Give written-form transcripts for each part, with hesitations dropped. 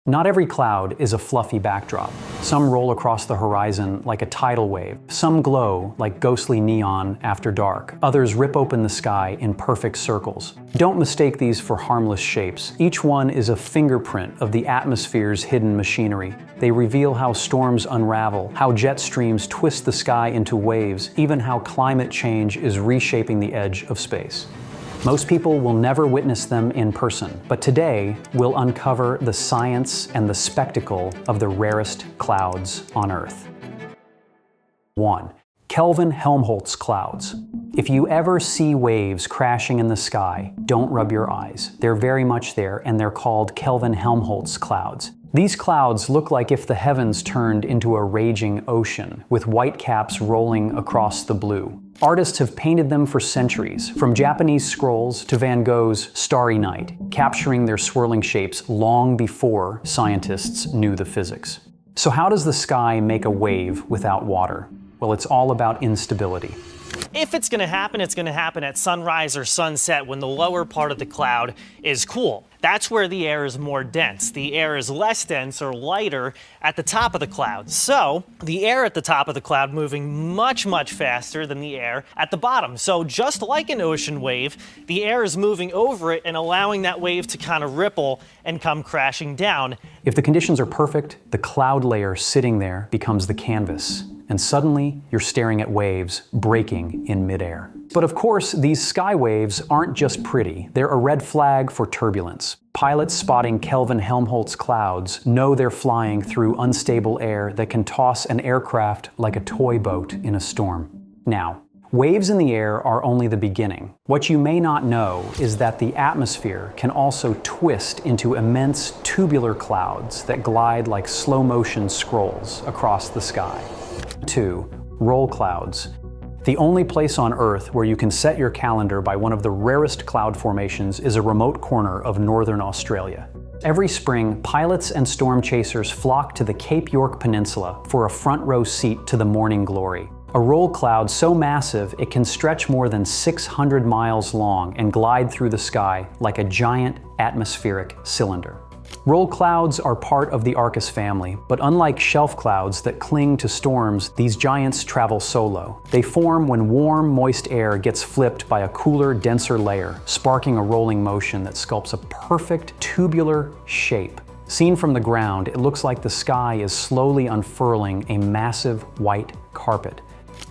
Not every cloud is a fluffy backdrop. Some roll across the horizon like a tidal wave. Some glow like ghostly neon after dark. Others rip open the sky in perfect circles. Don't mistake these for harmless shapes. Each one is a fingerprint of the atmosphere's hidden machinery. They reveal how storms unravel, how jet streams twist the sky into waves, even how climate change is reshaping the edge of space. Most people will never witness them in person, but today we'll uncover the science and the spectacle of the rarest clouds on Earth. 1. Kelvin-Helmholtz Clouds. If you ever see waves crashing in the sky, don't rub your eyes. They're very much there, and they're called Kelvin-Helmholtz Clouds. These clouds look like if the heavens turned into a raging ocean, with white caps rolling across the blue. Artists have painted them for centuries, from Japanese scrolls to Van Gogh's Starry Night, capturing their swirling shapes long before scientists knew the physics. So how does the sky make a wave without water? Well, it's all about instability. If it's going to happen at sunrise or sunset when the lower part of the cloud is cool. That's where the air is more dense. The air is less dense or lighter at the top of the cloud. So the air at the top of the cloud moving much, much faster than the air at the bottom. So just like an ocean wave, the air is moving over it and allowing that wave to kind of ripple and come crashing down. If the conditions are perfect, the cloud layer sitting there becomes the canvas. And suddenly, you're staring at waves breaking in midair. But of course, these sky waves aren't just pretty. They're a red flag for turbulence. Pilots spotting Kelvin-Helmholtz clouds know they're flying through unstable air that can toss an aircraft like a toy boat in a storm. Now, waves in the air are only the beginning. What you may not know is that the atmosphere can also twist into immense tubular clouds that glide like slow-motion scrolls across the sky. 2. Roll clouds. The only place on Earth where you can set your calendar by one of the rarest cloud formations is a remote corner of northern Australia. Every spring, pilots and storm chasers flock to the Cape York Peninsula for a front row seat to the morning glory. A roll cloud so massive it can stretch more than 600 miles long and glide through the sky like a giant atmospheric cylinder. Roll clouds are part of the Arcus family, but unlike shelf clouds that cling to storms, these giants travel solo. They form when warm, moist air gets flipped by a cooler, denser layer, sparking a rolling motion that sculpts a perfect tubular shape. Seen from the ground, it looks like the sky is slowly unfurling a massive white carpet.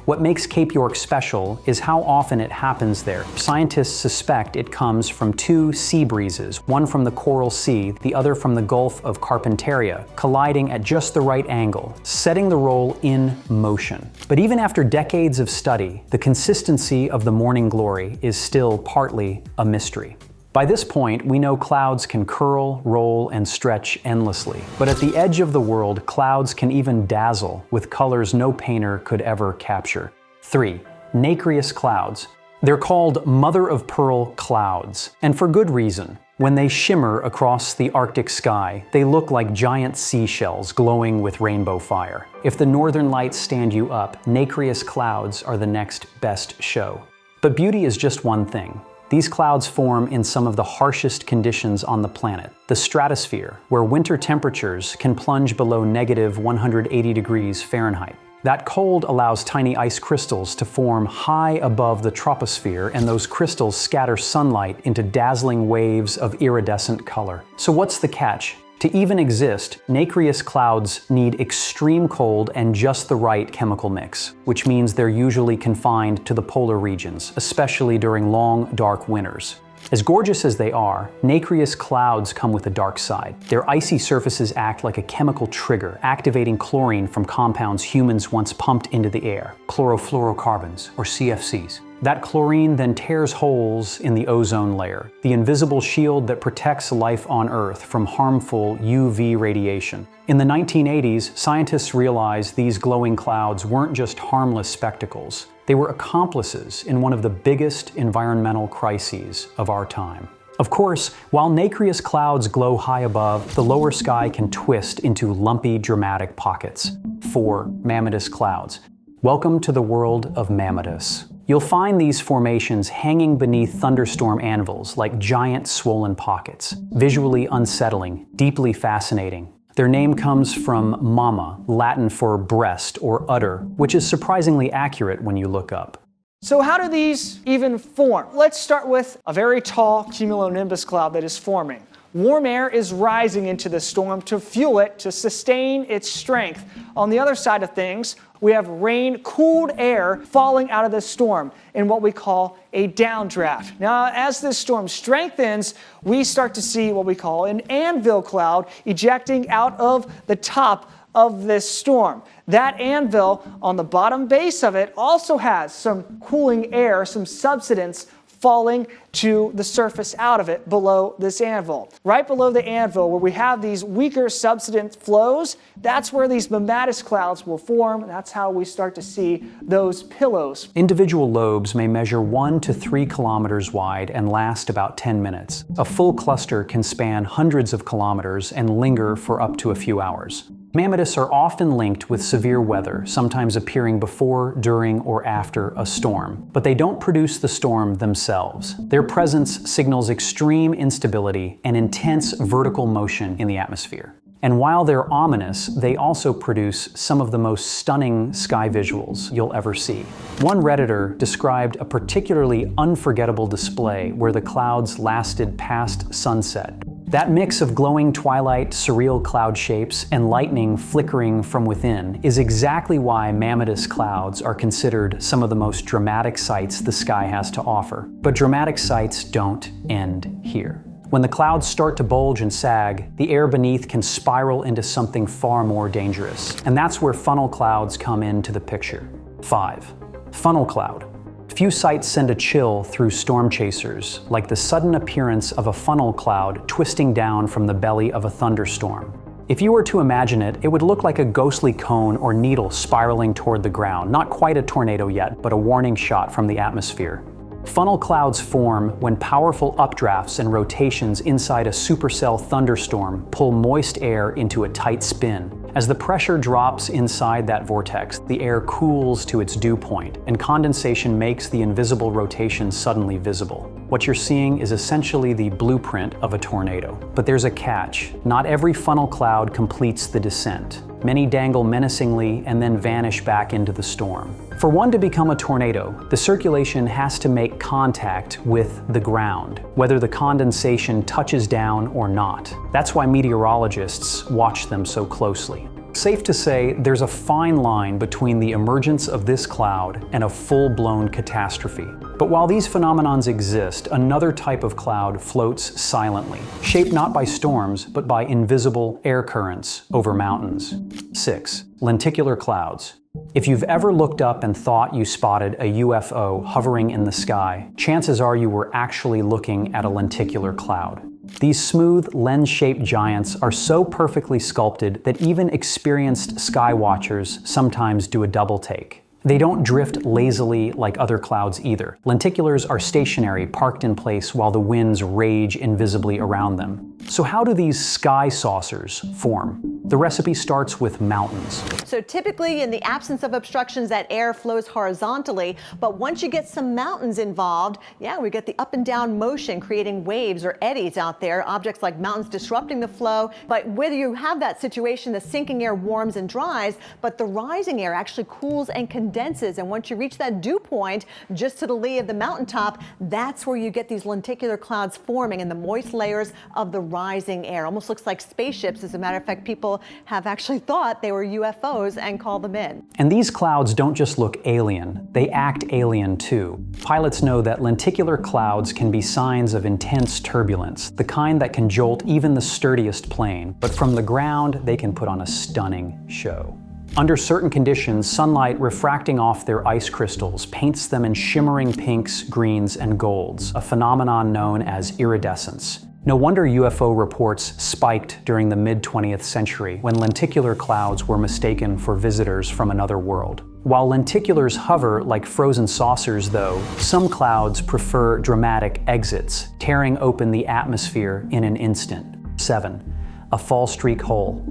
What makes Cape York special is how often it happens there. Scientists suspect it comes from two sea breezes, one from the Coral Sea, the other from the Gulf of Carpentaria, colliding at just the right angle, setting the roll in motion. But even after decades of study, the consistency of the morning glory is still partly a mystery. By this point, we know clouds can curl, roll, and stretch endlessly. But at the edge of the world, clouds can even dazzle with colors no painter could ever capture. 3. Nacreous Clouds. They're called mother-of-pearl clouds, and for good reason. When they shimmer across the Arctic sky, they look like giant seashells glowing with rainbow fire. If the northern lights stand you up, nacreous clouds are the next best show. But beauty is just one thing. These clouds form in some of the harshest conditions on the planet, the stratosphere, where winter temperatures can plunge below negative 180 degrees Fahrenheit. That cold allows tiny ice crystals to form high above the troposphere, and those crystals scatter sunlight into dazzling waves of iridescent color. So what's the catch? To even exist, nacreous clouds need extreme cold and just the right chemical mix, which means they're usually confined to the polar regions, especially during long, dark winters. As gorgeous as they are, nacreous clouds come with a dark side. Their icy surfaces act like a chemical trigger, activating chlorine from compounds humans once pumped into the air, chlorofluorocarbons, or CFCs. That chlorine then tears holes in the ozone layer, the invisible shield that protects life on Earth from harmful UV radiation. In the 1980s, scientists realized these glowing clouds weren't just harmless spectacles. They were accomplices in one of the biggest environmental crises of our time. Of course, while nacreous clouds glow high above, the lower sky can twist into lumpy, dramatic pockets. 4. Mammatus Clouds. Welcome to the world of Mammatus. You'll find these formations hanging beneath thunderstorm anvils like giant swollen pockets. Visually unsettling, deeply fascinating. Their name comes from mamma, Latin for breast or udder, which is surprisingly accurate when you look up. So how do these even form? Let's start with a very tall cumulonimbus cloud that is forming. Warm air is rising into the storm to fuel it, to sustain its strength. On the other side of things, we have rain, cooled air falling out of the storm in what we call a downdraft. Now, as this storm strengthens, we start to see what we call an anvil cloud ejecting out of the top of this storm. That anvil on the bottom base of it also has some cooling air, some subsidence falling to the surface out of it below this anvil. Right below the anvil, where we have these weaker subsidence flows, that's where these Mammatus Clouds will form. That's how we start to see those pillows. Individual lobes may measure 1 to 3 kilometers wide and last about 10 minutes. A full cluster can span hundreds of kilometers and linger for up to a few hours. Mammatus are often linked with severe weather, sometimes appearing before, during, or after a storm. But they don't produce the storm themselves. Their presence signals extreme instability and intense vertical motion in the atmosphere. And while they're ominous, they also produce some of the most stunning sky visuals you'll ever see. One Redditor described a particularly unforgettable display where the clouds lasted past sunset. That mix of glowing twilight, surreal cloud shapes, and lightning flickering from within is exactly why Mammatus Clouds are considered some of the most dramatic sights the sky has to offer. But dramatic sights don't end here. When the clouds start to bulge and sag, the air beneath can spiral into something far more dangerous. And that's where funnel clouds come into the picture. 5. Funnel cloud. Few sights send a chill through storm chasers, like the sudden appearance of a funnel cloud twisting down from the belly of a thunderstorm. If you were to imagine it, it would look like a ghostly cone or needle spiraling toward the ground. Not quite a tornado yet, but a warning shot from the atmosphere. Funnel clouds form when powerful updrafts and rotations inside a supercell thunderstorm pull moist air into a tight spin. As the pressure drops inside that vortex, the air cools to its dew point, and condensation makes the invisible rotation suddenly visible. What you're seeing is essentially the blueprint of a tornado. But there's a catch. Not every funnel cloud completes the descent. Many dangle menacingly and then vanish back into the storm. For one to become a tornado, the circulation has to make contact with the ground, whether the condensation touches down or not. That's why meteorologists watch them so closely. Safe to say, there's a fine line between the emergence of this cloud and a full-blown catastrophe. But while these phenomenons exist, another type of cloud floats silently, shaped not by storms, but by invisible air currents over mountains. 6. Lenticular clouds. If you've ever looked up and thought you spotted a UFO hovering in the sky, chances are you were actually looking at a lenticular cloud. These smooth, lens-shaped giants are so perfectly sculpted that even experienced sky watchers sometimes do a double take. They don't drift lazily like other clouds either. Lenticulars are stationary, parked in place while the winds rage invisibly around them. So how do these sky saucers form? The recipe starts with mountains. So typically in the absence of obstructions, that air flows horizontally, but once you get some mountains involved, we get the up and down motion creating waves or eddies out there, objects like mountains disrupting the flow. But whether you have that situation, the sinking air warms and dries, but the rising air actually cools and condenses. And once you reach that dew point, just to the lee of the mountaintop, that's where you get these lenticular clouds forming in the moist layers of the rising air. Almost looks like spaceships. As a matter of fact, people have actually thought they were UFOs and called them in. And these clouds don't just look alien, they act alien too. Pilots know that lenticular clouds can be signs of intense turbulence, the kind that can jolt even the sturdiest plane, but from the ground they can put on a stunning show. Under certain conditions, sunlight refracting off their ice crystals paints them in shimmering pinks, greens, and golds, a phenomenon known as iridescence. No wonder UFO reports spiked during the mid-20th century when lenticular clouds were mistaken for visitors from another world. While lenticulars hover like frozen saucers though, some clouds prefer dramatic exits, tearing open the atmosphere in an instant. 7. A Fallstreak hole.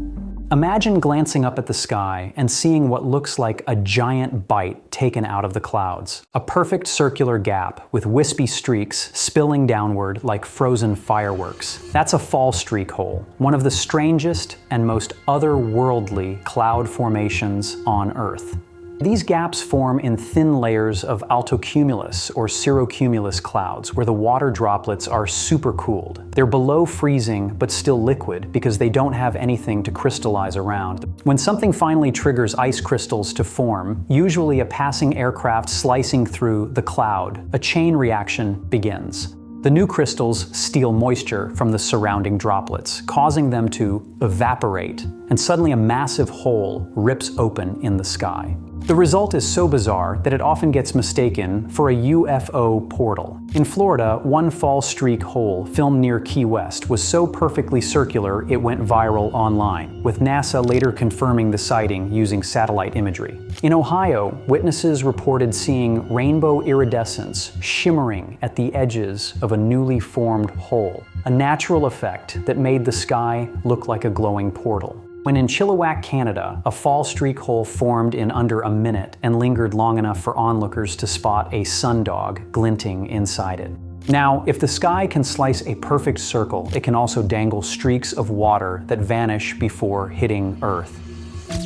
Imagine glancing up at the sky and seeing what looks like a giant bite taken out of the clouds. A perfect circular gap with wispy streaks spilling downward like frozen fireworks. That's a Fallstreak hole, one of the strangest and most otherworldly cloud formations on Earth. These gaps form in thin layers of altocumulus or cirrocumulus clouds where the water droplets are supercooled. They're below freezing but still liquid because they don't have anything to crystallize around. When something finally triggers ice crystals to form, usually a passing aircraft slicing through the cloud, a chain reaction begins. The new crystals steal moisture from the surrounding droplets, causing them to evaporate, and suddenly a massive hole rips open in the sky. The result is so bizarre that it often gets mistaken for a UFO portal. In Florida, one Fallstreak hole filmed near Key West was so perfectly circular it went viral online, with NASA later confirming the sighting using satellite imagery. In Ohio, witnesses reported seeing rainbow iridescence shimmering at the edges of a newly formed hole, a natural effect that made the sky look like a glowing portal. When in Chilliwack, Canada, a Fallstreak hole formed in under a minute and lingered long enough for onlookers to spot a sundog glinting inside it. Now, if the sky can slice a perfect circle, it can also dangle streaks of water that vanish before hitting Earth.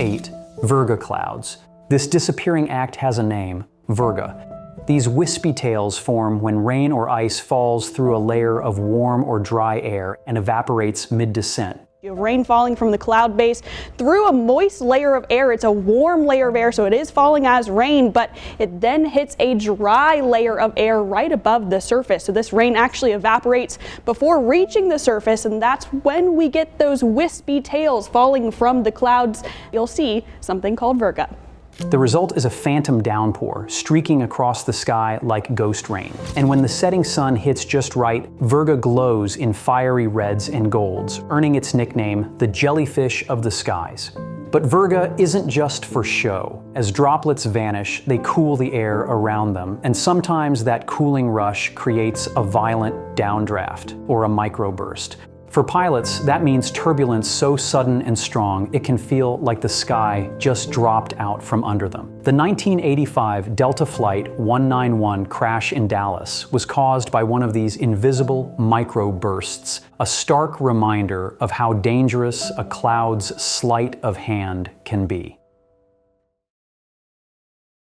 8. Virga Clouds. This disappearing act has a name, Virga. These wispy tails form when rain or ice falls through a layer of warm or dry air and evaporates mid-descent. You have rain falling from the cloud base through a moist layer of air. It's a warm layer of air, so it is falling as rain, but it then hits a dry layer of air right above the surface. So this rain actually evaporates before reaching the surface, and that's when we get those wispy tails falling from the clouds. You'll see something called Virga. The result is a phantom downpour, streaking across the sky like ghost rain. And when the setting sun hits just right, Virga glows in fiery reds and golds, earning its nickname, the jellyfish of the skies. But Virga isn't just for show. As droplets vanish, they cool the air around them, and sometimes that cooling rush creates a violent downdraft, or a microburst. For pilots, that means turbulence so sudden and strong it can feel like the sky just dropped out from under them. The 1985 Delta Flight 191 crash in Dallas was caused by one of these invisible microbursts, a stark reminder of how dangerous a cloud's sleight of hand can be.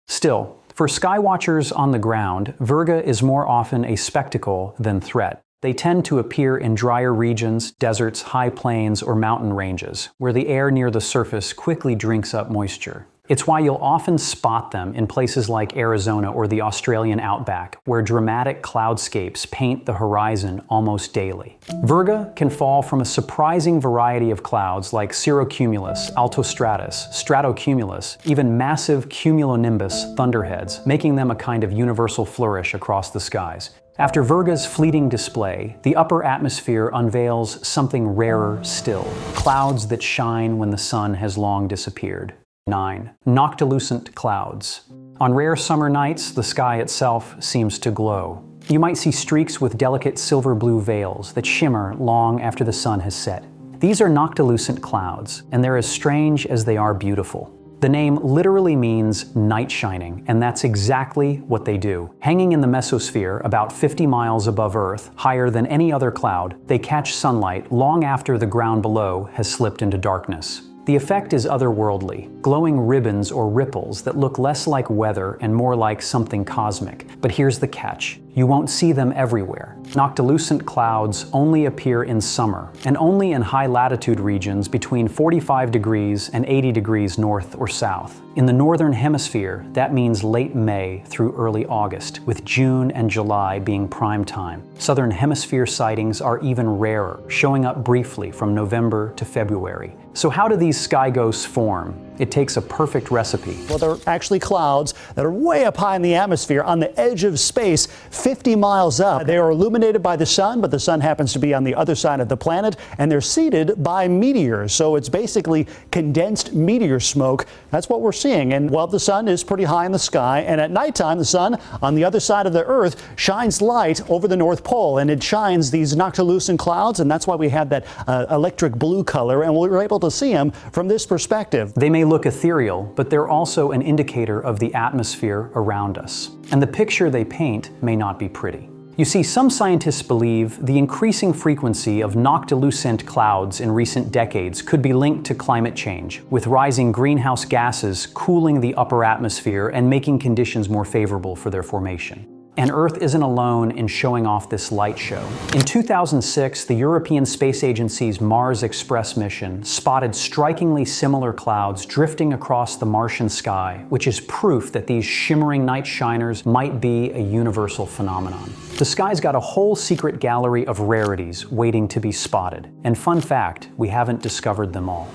Still, for skywatchers on the ground, Virga is more often a spectacle than threat. They tend to appear in drier regions, deserts, high plains, or mountain ranges, where the air near the surface quickly drinks up moisture. It's why you'll often spot them in places like Arizona or the Australian outback, where dramatic cloudscapes paint the horizon almost daily. Virga can fall from a surprising variety of clouds like cirrocumulus, altostratus, stratocumulus, even massive cumulonimbus thunderheads, making them a kind of universal flourish across the skies. After Virga's fleeting display, the upper atmosphere unveils something rarer still, clouds that shine when the sun has long disappeared. 9. Noctilucent Clouds. On rare summer nights, the sky itself seems to glow. You might see streaks with delicate silver-blue veils that shimmer long after the sun has set. These are Noctilucent Clouds, and they're as strange as they are beautiful. The name literally means night shining, and that's exactly what they do. Hanging in the mesosphere about 50 miles above Earth, higher than any other cloud, they catch sunlight long after the ground below has slipped into darkness. The effect is otherworldly, glowing ribbons or ripples that look less like weather and more like something cosmic. But here's the catch. You won't see them everywhere. Noctilucent clouds only appear in summer, and only in high-latitude regions between 45 degrees and 80 degrees north or south. In the northern hemisphere, that means late May through early August, with June and July being prime time. Southern hemisphere sightings are even rarer, showing up briefly from November to February. So how do these sky ghosts form? It takes a perfect recipe. Well, they're actually clouds that are way up high in the atmosphere on the edge of space, 50 miles up. They are illuminated by the sun, but the sun happens to be on the other side of the planet, and they're seeded by meteors. So it's basically condensed meteor smoke. That's what we're seeing. And while the sun is pretty high in the sky, and at nighttime, the sun on the other side of the Earth shines light over the North Pole, and it shines these Noctilucent clouds, and that's why we have that electric blue color, and we're able to see them from this perspective. They may look ethereal, but they're also an indicator of the atmosphere around us. And the picture they paint may not be pretty. You see, some scientists believe the increasing frequency of Noctilucent clouds in recent decades could be linked to climate change, with rising greenhouse gases cooling the upper atmosphere and making conditions more favorable for their formation. And Earth isn't alone in showing off this light show. In 2006, the European Space Agency's Mars Express mission spotted strikingly similar clouds drifting across the Martian sky, which is proof that these shimmering night shiners might be a universal phenomenon. The sky's got a whole secret gallery of rarities waiting to be spotted. And fun fact, we haven't discovered them all.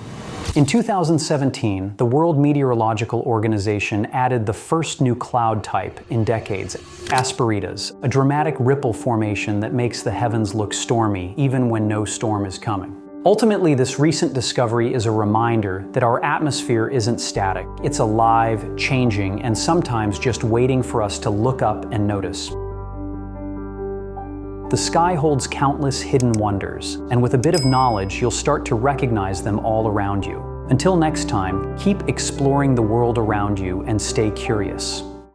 In 2017, the World Meteorological Organization added the first new cloud type in decades, Asperitas, a dramatic ripple formation that makes the heavens look stormy even when no storm is coming. Ultimately, this recent discovery is a reminder that our atmosphere isn't static. It's alive, changing, and sometimes just waiting for us to look up and notice. The sky holds countless hidden wonders, and with a bit of knowledge, you'll start to recognize them all around you. Until next time, keep exploring the world around you and stay curious.